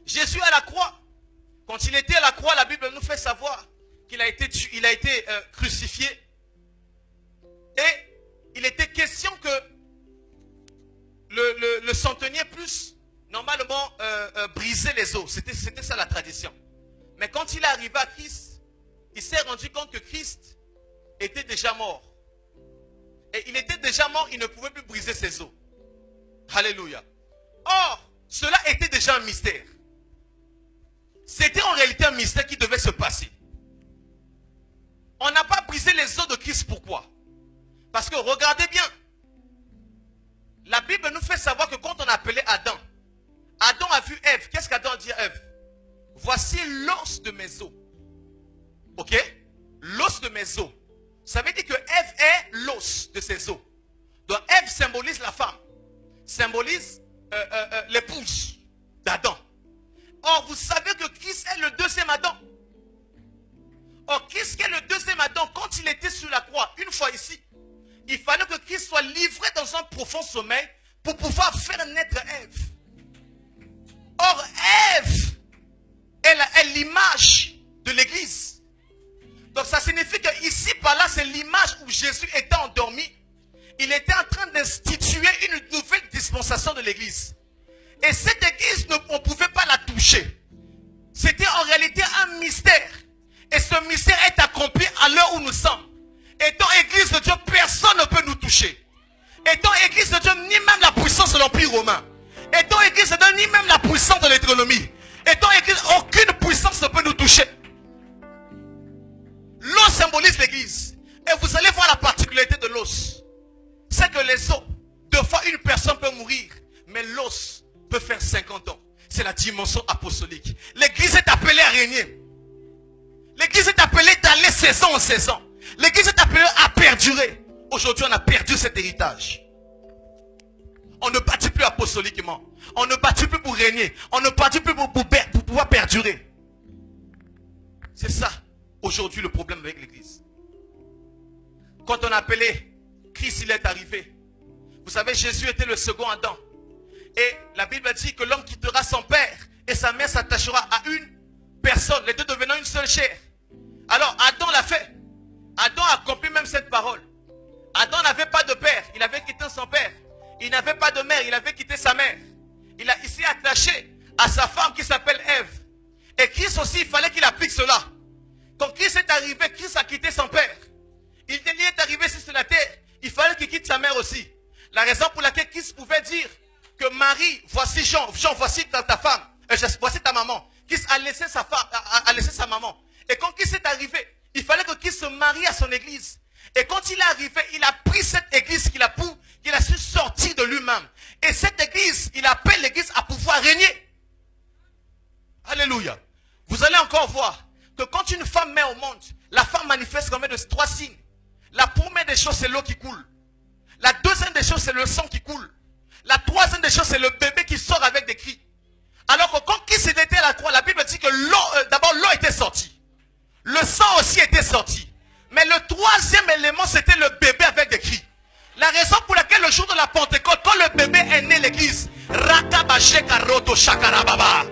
Jésus à la croix, quand il était à la croix, la Bible nous fait savoir qu'il a été crucifié. Et il était question que le centenier plus normalement briser les os. C'était ça la tradition. Mais quand il est arrivé à Christ, il s'est rendu compte que Christ était déjà mort. Et il était déjà mort, il ne pouvait plus briser ses os. Alléluia. Or, cela était déjà un mystère. C'était en réalité un mystère qui devait se passer. On n'a pas brisé les os de Christ, pourquoi? Parce que regardez bien, la Bible nous fait savoir que quand on appelait Adam, Adam a vu Ève. Qu'est-ce qu'Adam a dit à Ève? Voici l'os de mes os. Ok? L'os de mes os. Ça veut dire que Ève est l'os de ses os. Donc Ève symbolise la femme. Symbolise l'épouse d'Adam. Or, vous savez que Christ est le deuxième Adam. Or, Christ est le deuxième Adam. Quand il était sur la croix, une fois ici, il fallait que Christ soit livré dans un profond sommeil pour pouvoir faire naître Ève. Or, Ève est l'image de l'Église. Donc, ça signifie que ici, par là, c'est l'image où Jésus était endormi. Il était en train d'instituer une nouvelle dispensation de l'Église. Et cette Église, on ne pouvait pas la toucher. C'était en réalité un mystère. Et ce mystère est accompli à l'heure où nous sommes. Étant Église de Dieu, personne ne peut nous toucher. Étant Église de Dieu, ni même la puissance de l'Empire romain. Étant Église de Dieu, ni même la puissance de l'économie. Étant Église, aucune puissance ne peut nous toucher. L'os symbolise l'Église. Et vous allez voir la particularité de l'os. C'est que les os, deux fois une personne peut mourir, mais l'os peut faire 50 ans. C'est la dimension apostolique. L'Église est appelée à régner. L'Église est appelée d'aller saison en saison. L'Église est appelée à perdurer. Aujourd'hui, on a perdu cet héritage. On ne bâtit plus apostoliquement. On ne bâtit plus pour régner. On ne bâtit plus pour pouvoir perdurer. C'est ça, aujourd'hui, le problème avec l'Église. Quand on a appelé Christ, il est arrivé. Vous savez, Jésus était le second Adam. Et la Bible dit que l'homme quittera son père et sa mère s'attachera à une personne, les deux devenant une seule chair. Alors Adam l'a fait. Adam a accompli même cette parole. Adam n'avait pas de père, il avait quitté son père. Il n'avait pas de mère, il avait quitté sa mère. Il a ici attaché à sa femme qui s'appelle Ève. Et Christ aussi, il fallait qu'il applique cela. Quand Christ est arrivé, Christ a quitté son père. Il est arrivé sur la terre, il fallait qu'il quitte sa mère aussi. La raison pour laquelle Christ pouvait dire que Marie, voici Jean, voici ta femme, voici ta maman. Christ a laissé sa femme, a laissé sa maman. Et quand Christ est arrivé, il fallait que Christ se marie à son église. Et quand il est arrivé, il a pris cette église qu'il a su sortir de lui-même. Et cette église, il appelle l'église à pouvoir régner. Alléluia. Vous allez encore voir que quand une femme met au monde, la femme manifeste quand même de 3 signes. La première des choses, c'est l'eau qui coule. La deuxième des choses, c'est le sang qui coule. La troisième des choses, c'est le bébé qui sort avec des cris. Alors que quand Christ était à la croix, la Bible dit que d'abord l'eau était sortie. Le sang aussi était sorti. Mais le troisième élément, c'était le bébé avec des cris. La raison pour laquelle le jour de la Pentecôte, quand le bébé est né l'église, Rakabasheka Roto Shakarababa.